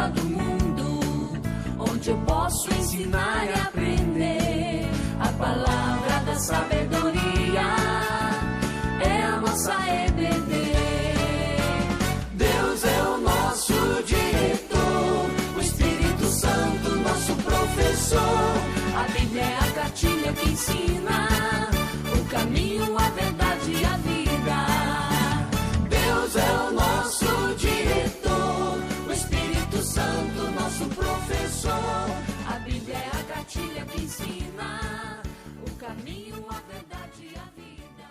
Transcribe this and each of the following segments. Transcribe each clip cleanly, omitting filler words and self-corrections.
escola do mundo, onde eu posso ensinar e aprender. A palavra da sabedoria é a nossa EBD. Deus é o nosso diretor, o Espírito Santo nosso professor. A Bíblia é a cartilha que ensina o caminho, a verdade e a vida. Deus é o nosso diretor, o Espírito Santo nosso professor. A Bíblia é a cartilha que ensina o caminho, a verdade e a vida.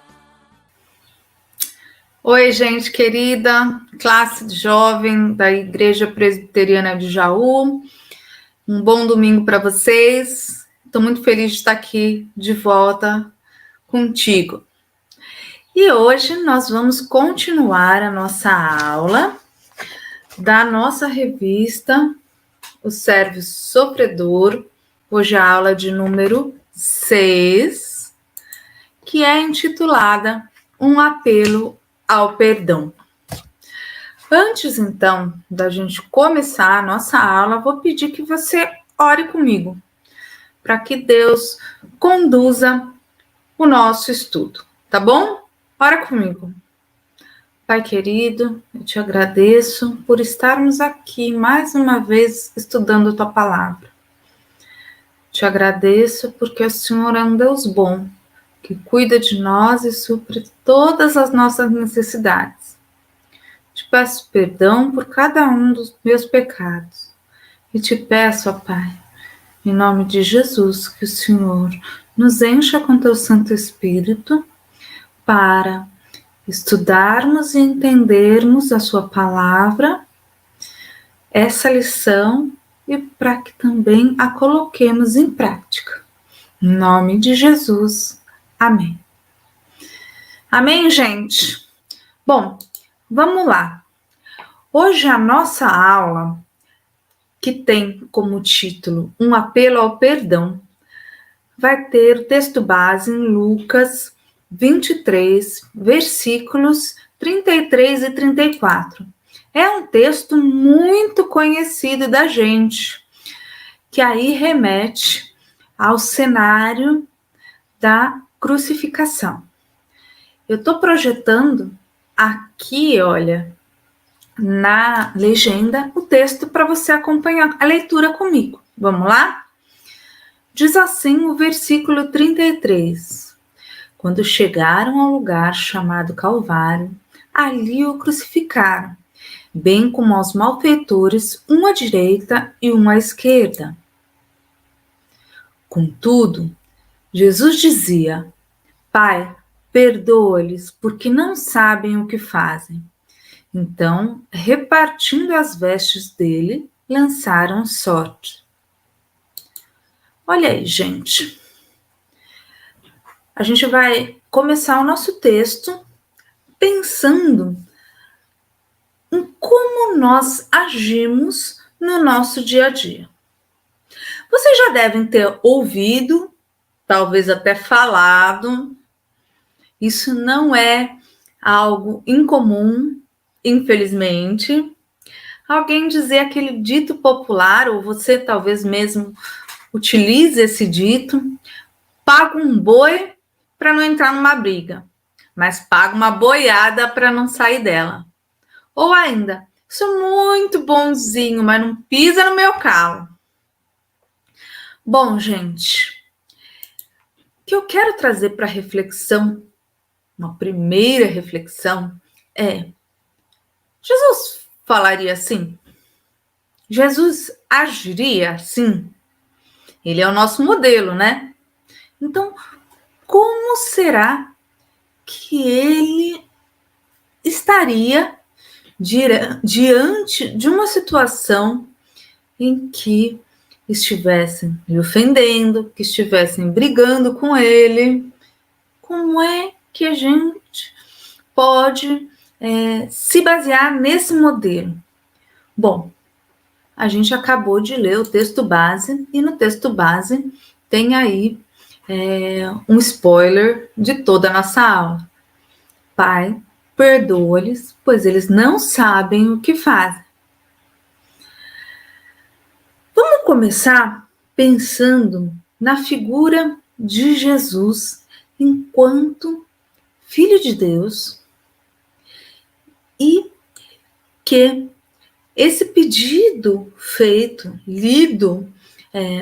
Oi, gente querida, classe de jovem da Igreja Presbiteriana de Jaú. Um bom domingo para vocês. Estou muito feliz de estar aqui de volta contigo. E hoje nós vamos continuar a nossa aula da nossa revista O Servo Sofredor. Hoje a aula de número 6, que é intitulada Um Apelo ao Perdão. Antes, então, da gente começar a nossa aula, vou pedir que você ore comigo, para que Deus conduza o nosso estudo, tá bom? Ora comigo. Pai querido, eu te agradeço por estarmos aqui mais uma vez estudando a tua palavra. Te agradeço porque o Senhor é um Deus bom, que cuida de nós e supre todas as nossas necessidades. Te peço perdão por cada um dos meus pecados. E te peço, ó Pai, em nome de Jesus, que o Senhor nos encha com teu Santo Espírito para estudarmos e entendermos a sua palavra, essa lição, e para que também a coloquemos em prática. Em nome de Jesus. Amém. Amém, gente? Bom, vamos lá. Hoje a nossa aula, que tem como título Um Apelo ao Perdão, vai ter o texto base em Lucas 23, versículos 33 e 34. É um texto muito conhecido da gente, que aí remete ao cenário da crucificação. Eu estou projetando aqui, olha, na legenda, o texto para você acompanhar a leitura comigo. Vamos lá? Diz assim o versículo 33. Quando chegaram ao lugar chamado Calvário, ali o crucificaram, bem como aos malfeitores, um à direita e um à esquerda. Contudo, Jesus dizia: Pai, perdoa-lhes, porque não sabem o que fazem. Então, repartindo as vestes dele, lançaram sorte. Olha aí, gente. A gente vai começar o nosso texto pensando em como nós agimos no nosso dia a dia. Vocês já devem ter ouvido, talvez até falado, isso não é algo incomum, infelizmente, alguém dizer aquele dito popular, ou você talvez mesmo utilize esse dito: paga um boi para não entrar numa briga, mas paga uma boiada para não sair dela. Ou ainda, sou muito bonzinho, mas não pisa no meu calo. Bom, gente, o que eu quero trazer para reflexão, uma primeira reflexão, é: Jesus falaria assim? Jesus agiria assim? Ele é o nosso modelo, né? Então, como será que ele estaria diante de uma situação em que estivessem lhe ofendendo, que estivessem brigando com ele? Como é que a gente pode se basear nesse modelo? Bom, a gente acabou de ler o texto base, e no texto base tem aí um spoiler de toda a nossa aula. Pai, perdoa-lhes, pois eles não sabem o que fazem. começar pensando na figura de Jesus enquanto Filho de Deus e que esse pedido feito, lido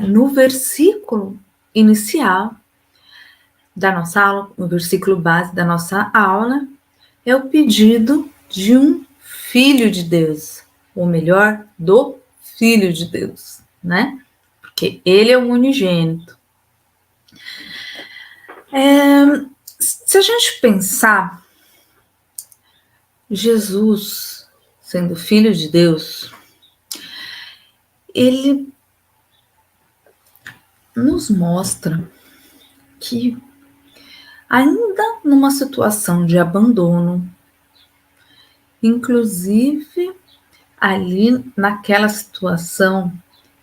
no versículo inicial da nossa aula, no versículo base da nossa aula, é o pedido de um Filho de Deus, ou melhor, do Filho de Deus, né? Porque ele é o unigênito. Se a gente pensar, Jesus, sendo Filho de Deus, ele nos mostra que ainda numa situação de abandono, inclusive ali naquela situação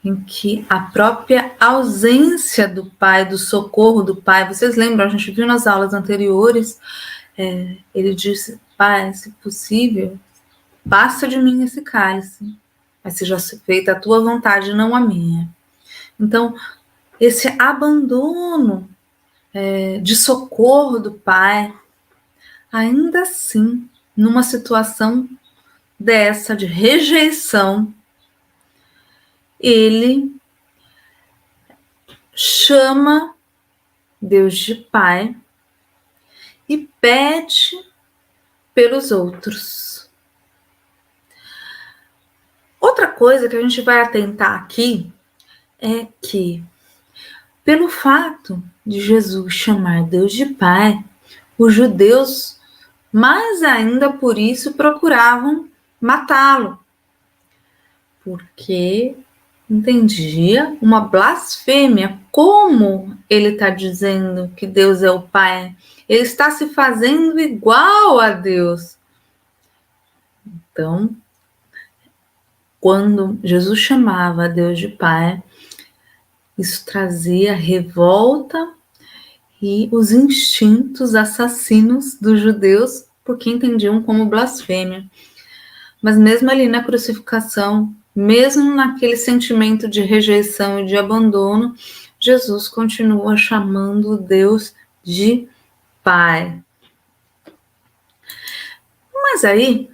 em que a própria ausência do Pai, do socorro do Pai, vocês lembram, a gente viu nas aulas anteriores, ele disse: Pai, se possível, passa de mim esse cálice, mas seja feita a tua vontade, não a minha. Então, esse abandono de socorro do Pai, ainda assim, numa situação dessa, de rejeição, ele chama Deus de Pai e pede pelos outros. Outra coisa que a gente vai atentar aqui é que, pelo fato de Jesus chamar Deus de Pai, os judeus, mais ainda por isso, procuravam matá-lo, porque entendia uma blasfêmia. Como ele está dizendo que Deus é o Pai? Ele está se fazendo igual a Deus. Então, quando Jesus chamava Deus de Pai, isso trazia revolta e os instintos assassinos dos judeus, porque entendiam como blasfêmia. Mas mesmo ali na crucificação, mesmo naquele sentimento de rejeição e de abandono, Jesus continua chamando Deus de Pai. Mas aí,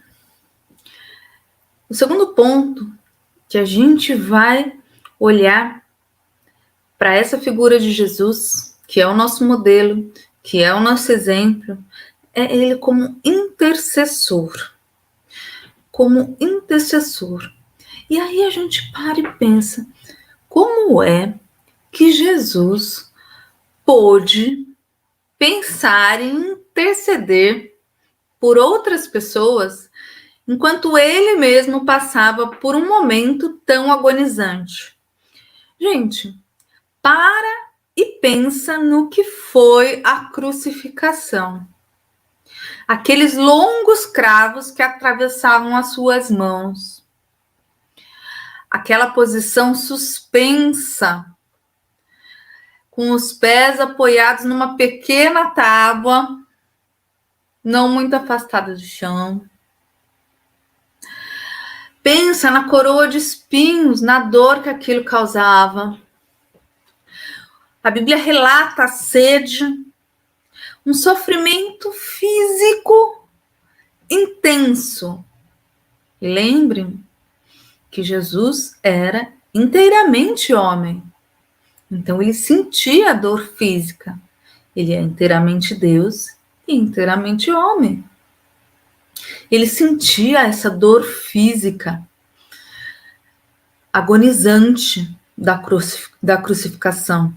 o segundo ponto que a gente vai olhar para essa figura de Jesus, que é o nosso modelo, que é o nosso exemplo, é ele como intercessor. Como intercessor. E aí a gente para e pensa, como é que Jesus pôde pensar em interceder por outras pessoas enquanto ele mesmo passava por um momento tão agonizante? Gente, para e pensa no que foi a crucificação. Aqueles longos cravos que atravessavam as suas mãos. Aquela posição suspensa, com os pés apoiados numa pequena tábua, não muito afastada do chão. Pensa na coroa de espinhos, na dor que aquilo causava. A Bíblia relata a sede, um sofrimento físico intenso. E lembrem que Jesus era inteiramente homem. Então ele sentia a dor física. Ele é inteiramente Deus e inteiramente homem. Ele sentia essa dor física agonizante da crucificação.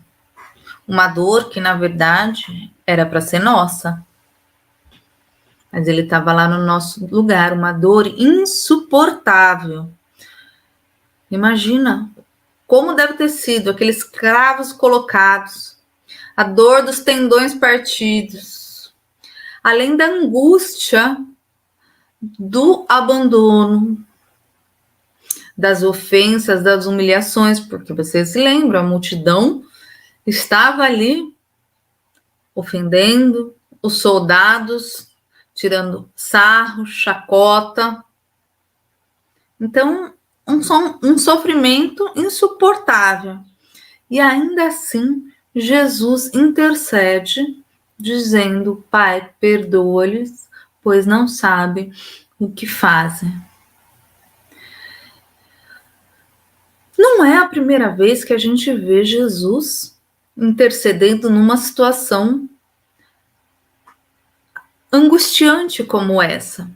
Uma dor que, na verdade, era para ser nossa. Mas ele estava lá no nosso lugar, uma dor insuportável. Imagina como deve ter sido aqueles cravos colocados, a dor dos tendões partidos, além da angústia do abandono, das ofensas, das humilhações, porque vocês se lembram, a multidão estava ali ofendendo os soldados, tirando sarro, chacota. Então, um sofrimento insuportável. E ainda assim, Jesus intercede, dizendo: Pai, perdoa-lhes, pois não sabem o que fazem. Não é a primeira vez que a gente vê Jesus intercedendo numa situação angustiante como essa.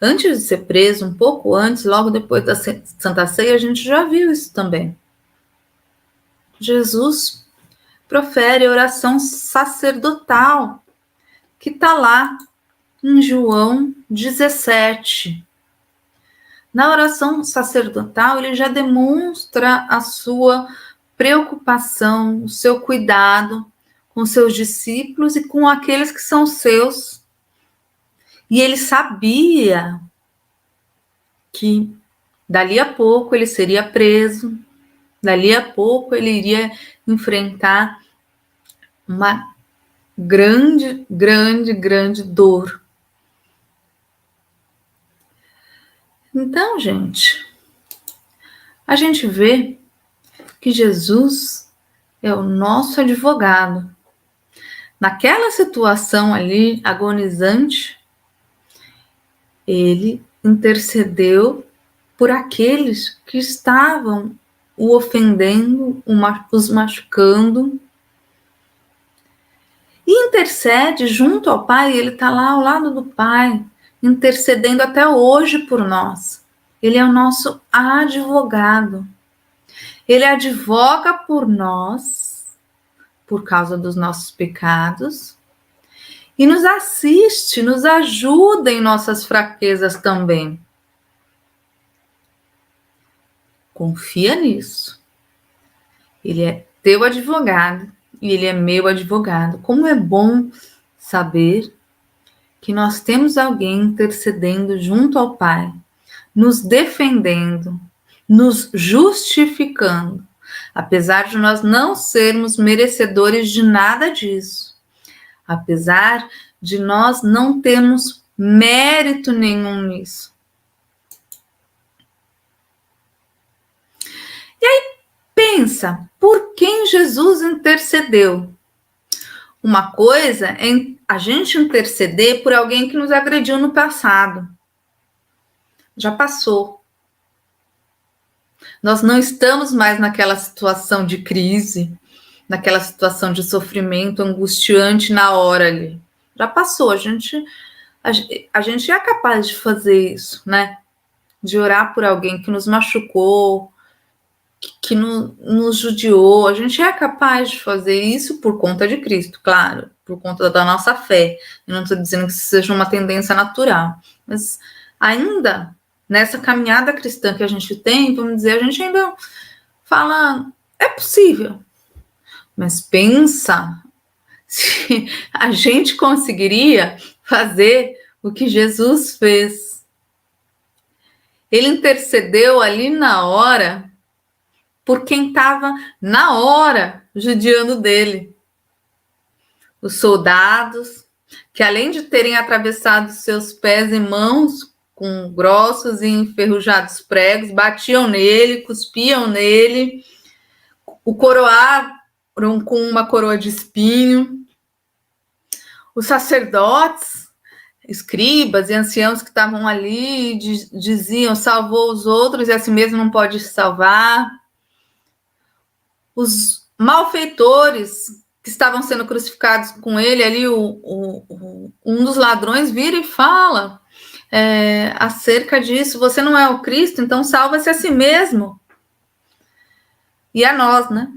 Antes de ser preso, um pouco antes, logo depois da Santa Ceia, a gente já viu isso também. Jesus profere a oração sacerdotal, que está lá em João 17. Na oração sacerdotal, ele já demonstra a sua preocupação, o seu cuidado com seus discípulos e com aqueles que são seus. E ele sabia que dali a pouco ele seria preso, dali a pouco ele iria enfrentar uma grande, grande, grande dor. Então, gente, a gente vê que Jesus é o nosso advogado. Naquela situação ali, agonizante, ele intercedeu por aqueles que estavam o ofendendo, os machucando. E intercede junto ao Pai, ele está lá ao lado do Pai, intercedendo até hoje por nós. Ele é o nosso advogado. Ele advoga por nós, por causa dos nossos pecados, e nos assiste, nos ajuda em nossas fraquezas também. Confia nisso. Ele é teu advogado e ele é meu advogado. Como é bom saber que nós temos alguém intercedendo junto ao Pai, nos defendendo, nos justificando, apesar de nós não sermos merecedores de nada disso, apesar de nós não termos mérito nenhum nisso. E aí, pensa, por quem Jesus intercedeu? Uma coisa é a gente interceder por alguém que nos agrediu no passado. Já passou. Nós não estamos mais naquela situação de crise, naquela situação de sofrimento angustiante na hora ali. Já passou, a gente é capaz de fazer isso, né? De orar por alguém que nos machucou, que nos judiou. A gente é capaz de fazer isso por conta de Cristo, claro, por conta da nossa fé. Eu não estou dizendo que isso seja uma tendência natural, mas ainda nessa caminhada cristã que a gente tem, vamos dizer, a gente ainda fala, é possível. Mas pensa se a gente conseguiria fazer o que Jesus fez. Ele intercedeu ali na hora por quem estava na hora judiando dele. Os soldados, que além de terem atravessado seus pés e mãos com grossos e enferrujados pregos, batiam nele, cuspiam nele, o coroaram com uma coroa de espinho. Os sacerdotes, escribas e anciãos que estavam ali diziam: salvou os outros e a si mesmo não pode salvar. Os malfeitores que estavam sendo crucificados com ele ali, um dos ladrões vira e fala acerca disso: você não é o Cristo, então salva-se a si mesmo. E a nós, né?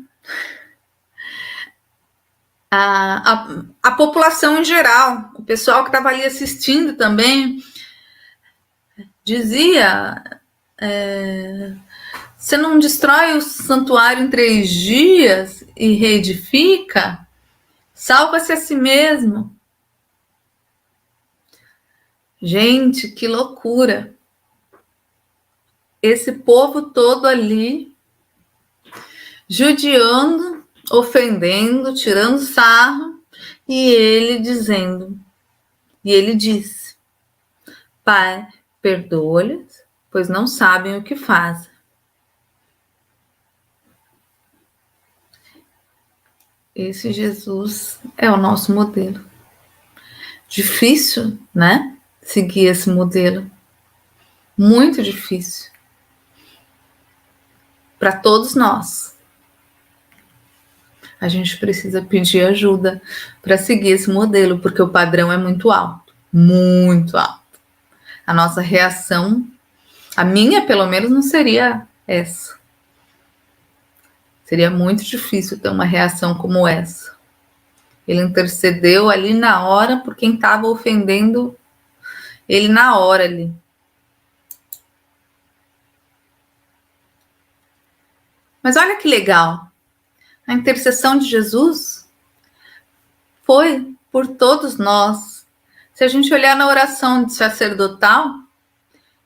A população em geral, o pessoal que estava ali assistindo também, dizia: você não destrói o santuário em 3 dias e reedifica? Salva-se a si mesmo. Gente, que loucura! Esse povo todo ali, judiando, ofendendo, tirando sarro, e ele disse: Pai, perdoa-lhes, pois não sabem o que fazem. esse Jesus é o nosso modelo. Difícil, né? Seguir esse modelo. Muito difícil. Para todos nós. A gente precisa pedir ajuda para seguir esse modelo, porque o padrão é muito alto. Muito alto. A nossa reação, a minha pelo menos, não seria essa. Seria muito difícil ter uma reação como essa. Ele intercedeu ali na hora por quem estava ofendendo ele na hora ali. Mas olha que legal. A intercessão de Jesus foi por todos nós. Se a gente olhar na oração sacerdotal,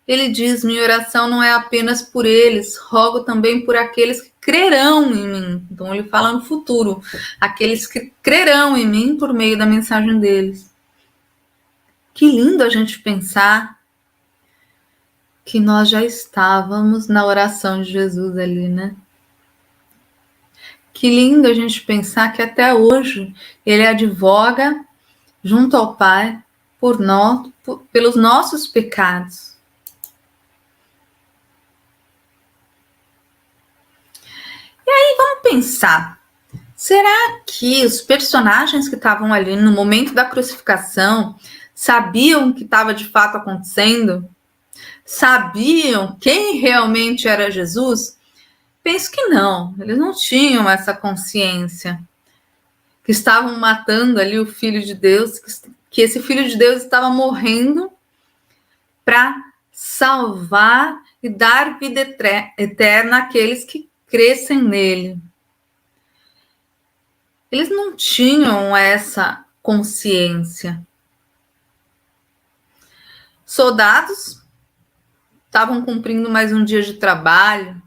ele diz: minha oração não é apenas por eles, rogo também por aqueles que crerão em mim. Então ele fala no futuro, aqueles que crerão em mim por meio da mensagem deles. Que lindo a gente pensar que nós já estávamos na oração de Jesus ali, né? Que lindo a gente pensar que até hoje ele advoga junto ao Pai por nós, pelos nossos pecados. E aí vamos pensar, será que os personagens que estavam ali no momento da crucificação sabiam o que estava de fato acontecendo? Sabiam quem realmente era Jesus? Penso que não, eles não tinham essa consciência, que estavam matando ali o Filho de Deus, que esse Filho de Deus estava morrendo para salvar e dar vida eterna àqueles que crescem nele. Eles não tinham essa consciência. Soldados estavam cumprindo mais um dia de trabalho.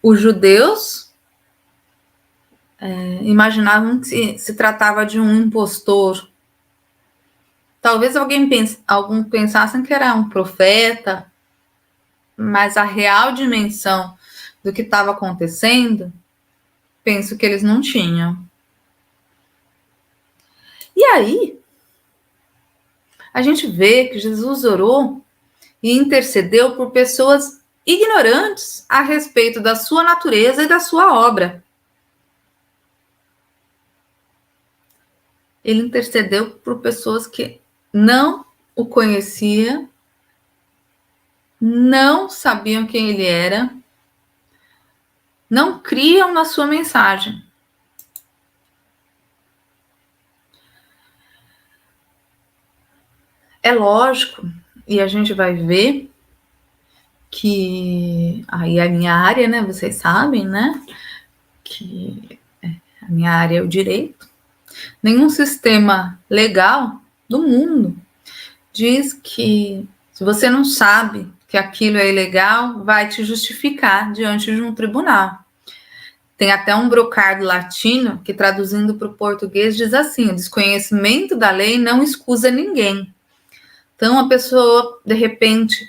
Os judeus imaginavam que se tratava de um impostor. Talvez alguns pensassem que era um profeta, mas a real dimensão do que estava acontecendo, penso que eles não tinham. E aí, a gente vê que Jesus orou e intercedeu por pessoas ignorantes a respeito da sua natureza e da sua obra. Ele intercedeu por pessoas que não o conheciam, não sabiam quem ele era, não criam na sua mensagem. É lógico, e a gente vai ver que aí a minha área, né, vocês sabem, né, que a minha área é o direito. Nenhum sistema legal do mundo diz que se você não sabe que aquilo é ilegal, vai te justificar diante de um tribunal. Tem até um brocardo latino que, traduzindo para o português, diz assim: o desconhecimento da lei não excusa ninguém. Então, a pessoa, de repente,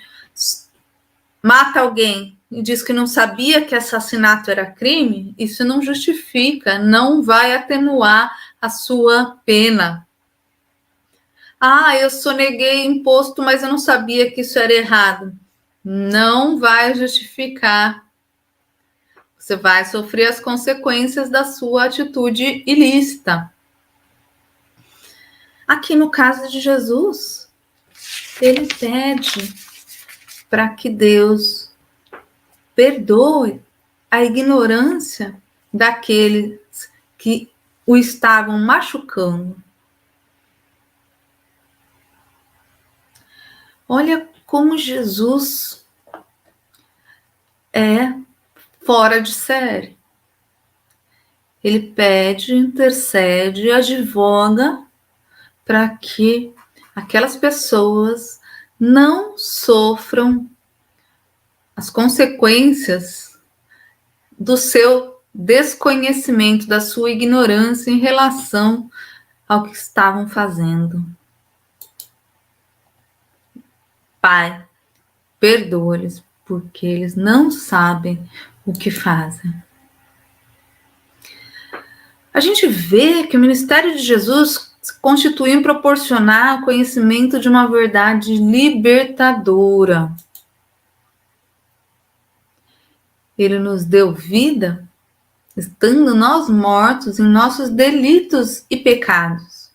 mata alguém e diz que não sabia que assassinato era crime, isso não justifica, não vai atenuar a sua pena. Eu soneguei imposto, mas eu não sabia que isso era errado. Não vai justificar. Você vai sofrer as consequências da sua atitude ilícita. Aqui no caso de Jesus, ele pede para que Deus perdoe a ignorância daqueles que o estavam machucando. Olha como Jesus é fora de série. Ele pede, intercede, advoga para que aquelas pessoas não sofram as consequências do seu desconhecimento, da sua ignorância em relação ao que estavam fazendo. Pai, perdoa-lhes, porque eles não sabem o que fazem. A gente vê que o ministério de Jesus se constitui em proporcionar o conhecimento de uma verdade libertadora. Ele nos deu vida, estando nós mortos em nossos delitos e pecados.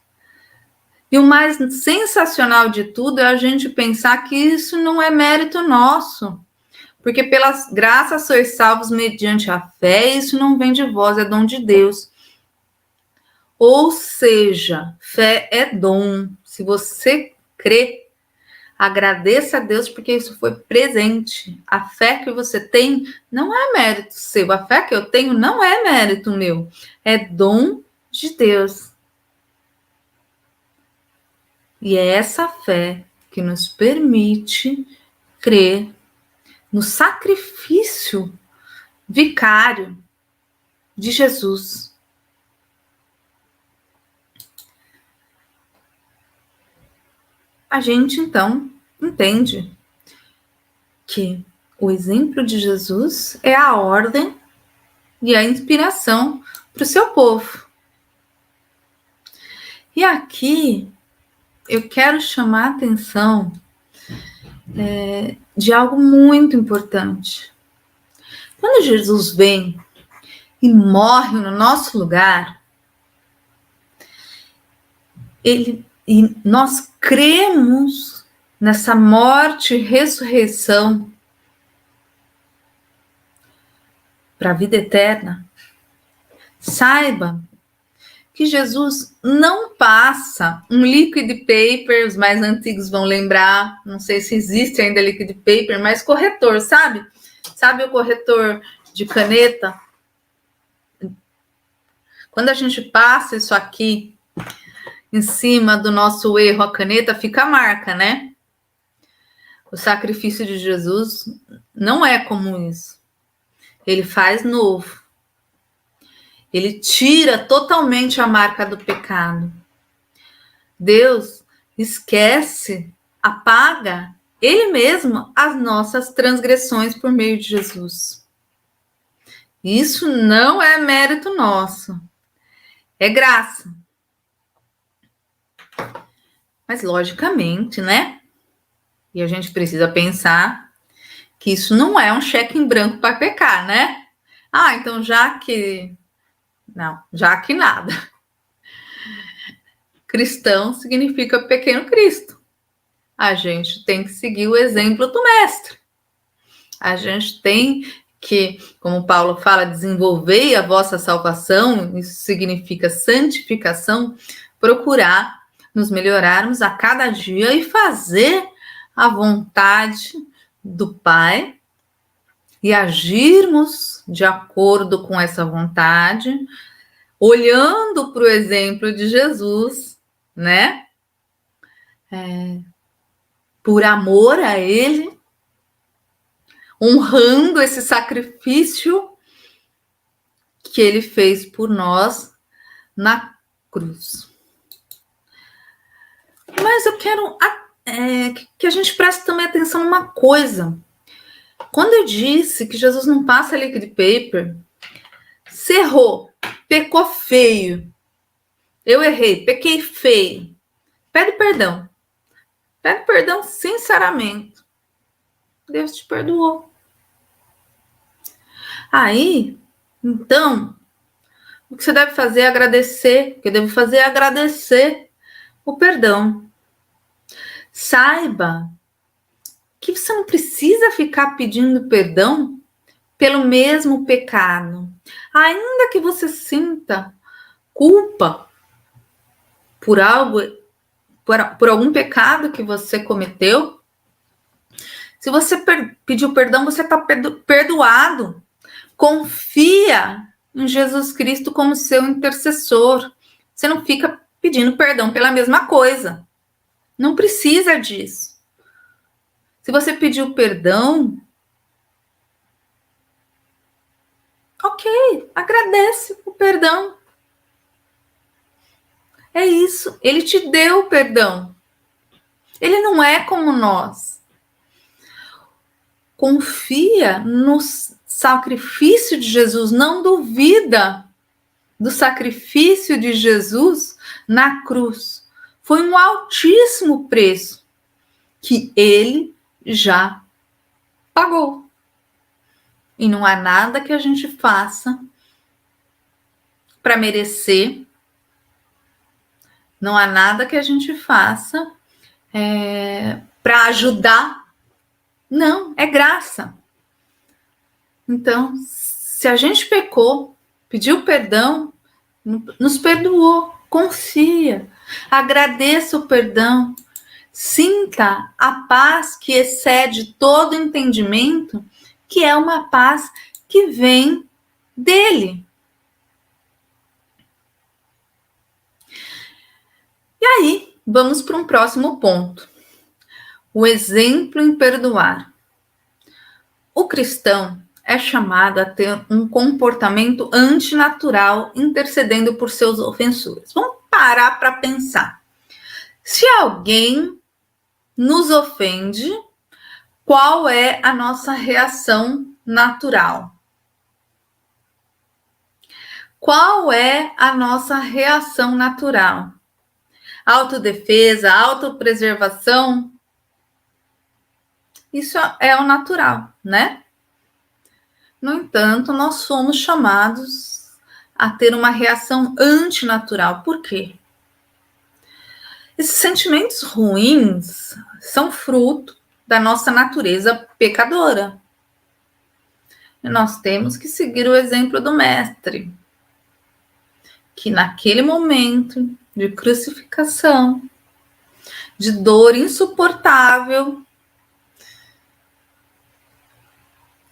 E o mais sensacional de tudo é a gente pensar que isso não é mérito nosso. Porque pelas graças sois salvos mediante a fé, isso não vem de vós, é dom de Deus. Ou seja, fé é dom. Se você crê, agradeça a Deus porque isso foi presente. A fé que você tem não é mérito seu. A fé que eu tenho não é mérito meu. É dom de Deus. E é essa fé que nos permite crer no sacrifício vicário de Jesus. A gente, então, entende que o exemplo de Jesus é a ordem e a inspiração para o seu povo. E aqui eu quero chamar a atenção de algo muito importante. Quando Jesus vem e morre no nosso lugar, e nós cremos nessa morte e ressurreição para a vida eterna, saiba que Jesus não passa um liquid paper, os mais antigos vão lembrar, não sei se existe ainda liquid paper, mas corretor, sabe? Sabe o corretor de caneta? Quando a gente passa isso aqui em cima do nosso erro, a caneta, fica a marca, né? O sacrifício de Jesus não é como isso. Ele faz novo. Ele tira totalmente a marca do pecado. Deus esquece, apaga Ele mesmo as nossas transgressões por meio de Jesus. Isso não é mérito nosso. É graça. Mas, logicamente, né? E a gente precisa pensar que isso não é um cheque em branco para pecar, né? Ah, então já que... Não, já que nada. Cristão significa pequeno Cristo. A gente tem que seguir o exemplo do mestre. A gente tem que, como Paulo fala, desenvolver a vossa salvação, isso significa santificação, procurar nos melhorarmos a cada dia e fazer a vontade do Pai e agirmos de acordo com essa vontade, olhando para o exemplo de Jesus, né? Por amor a Ele, honrando esse sacrifício que Ele fez por nós na cruz. Mas eu quero que a gente preste também atenção numa coisa. Quando eu disse que Jesus não passa liquid paper, você errou, pecou feio. Eu errei, pequei feio. Pede perdão. Pede perdão sinceramente. Deus te perdoou. Aí, então, o que você deve fazer é agradecer. O que eu devo fazer é agradecer o perdão. Saiba que você não precisa ficar pedindo perdão pelo mesmo pecado. Ainda que você sinta culpa por algo, por algum pecado que você cometeu, se você pediu perdão, você está perdoado. Confia em Jesus Cristo como seu intercessor. Você não fica pedindo perdão pela mesma coisa. Não precisa disso. Se você pediu perdão, ok, agradece o perdão. É isso, ele te deu o perdão. Ele não é como nós. Confia no sacrifício de Jesus, não duvida do sacrifício de Jesus na cruz. Foi um altíssimo preço que ele já pagou. E não há nada que a gente faça para merecer, não há nada que a gente faça para ajudar. Não, é graça. Então, se a gente pecou, pediu perdão, nos perdoou, confia, agradeça o perdão, sinta a paz que excede todo entendimento, que é uma paz que vem dele. E aí, vamos para um próximo ponto. O exemplo em perdoar. O cristão é chamado a ter um comportamento antinatural, intercedendo por seus ofensores. Vamos parar para pensar. Se alguém nos ofende, qual é a nossa reação natural? Qual é a nossa reação natural? Autodefesa, autopreservação? Isso é o natural, né? No entanto, nós somos chamados a ter uma reação antinatural. Por quê? Esses sentimentos ruins são fruto da nossa natureza pecadora. E nós temos que seguir o exemplo do Mestre, que naquele momento de crucificação, de dor insuportável,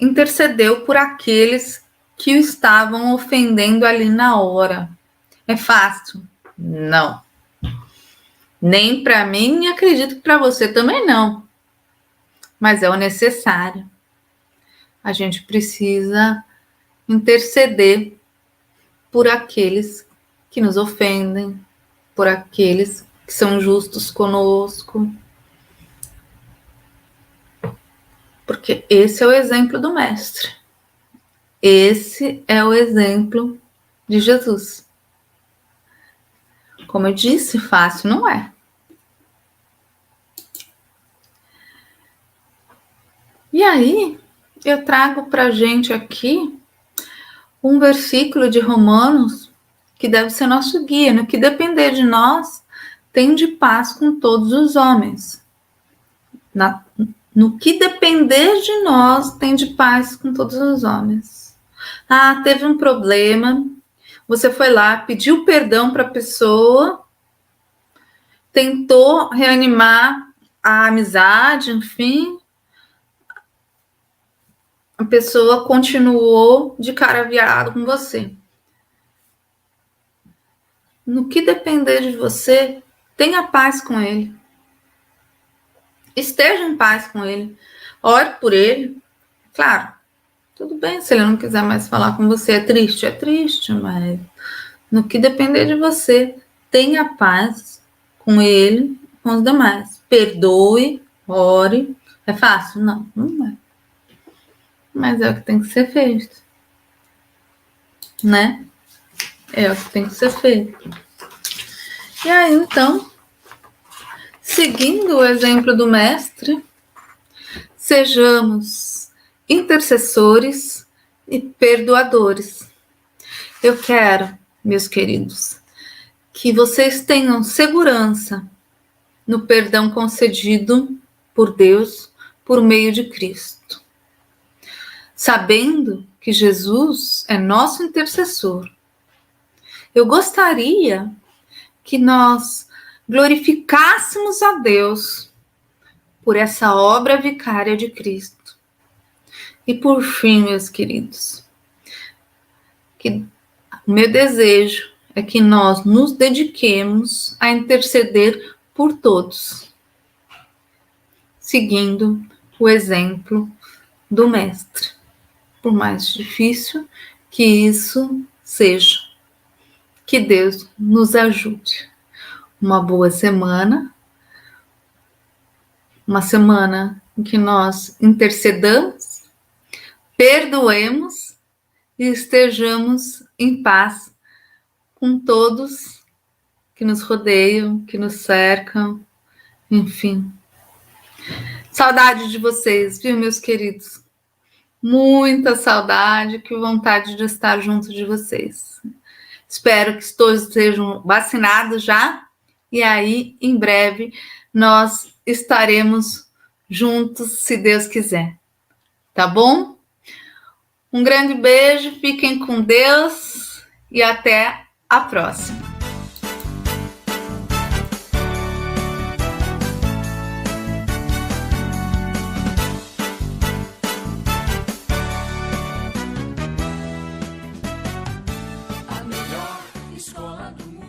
intercedeu por aqueles que o estavam ofendendo ali na hora. É fácil? Não. Nem para mim, e acredito que para você também não. Mas é o necessário. A gente precisa interceder por aqueles que nos ofendem, por aqueles que são justos conosco. Porque esse é o exemplo do Mestre. Esse é o exemplo de Jesus. Como eu disse, fácil não é. E aí, eu trago para a gente aqui um versículo de Romanos que deve ser nosso guia. No que depender de nós, tende paz com todos os homens. No que depender de nós, tende paz com todos os homens. Ah, teve um problema, você foi lá, pediu perdão para a pessoa, tentou reanimar a amizade, enfim, a pessoa continuou de cara virada com você. No que depender de você, tenha paz com ele. Esteja em paz com ele. Ore por ele. Claro, tudo bem se ele não quiser mais falar com você. É triste, mas no que depender de você, tenha paz com ele, com os demais. Perdoe, ore. É fácil? Não, não é. Mas é o que tem que ser feito. Né? É o que tem que ser feito. E aí, então, seguindo o exemplo do Mestre, sejamos intercessores e perdoadores. Eu quero, meus queridos, que vocês tenham segurança no perdão concedido por Deus por meio de Cristo, sabendo que Jesus é nosso intercessor. Eu gostaria que nós glorificássemos a Deus por essa obra vicária de Cristo. E por fim, meus queridos, que o meu desejo é que nós nos dediquemos a interceder por todos, seguindo o exemplo do Mestre, por mais difícil que isso seja. Que Deus nos ajude. Uma boa semana, uma semana em que nós intercedamos perdoemos e estejamos em paz com todos que nos rodeiam, que nos cercam, enfim. Saudade de vocês, viu, meus queridos? Muita saudade, que vontade de estar junto de vocês. Espero que todos estejam vacinados já, e aí, em breve, nós estaremos juntos, se Deus quiser. Tá bom? Um grande beijo, fiquem com Deus e até a próxima. A melhor escola do mundo.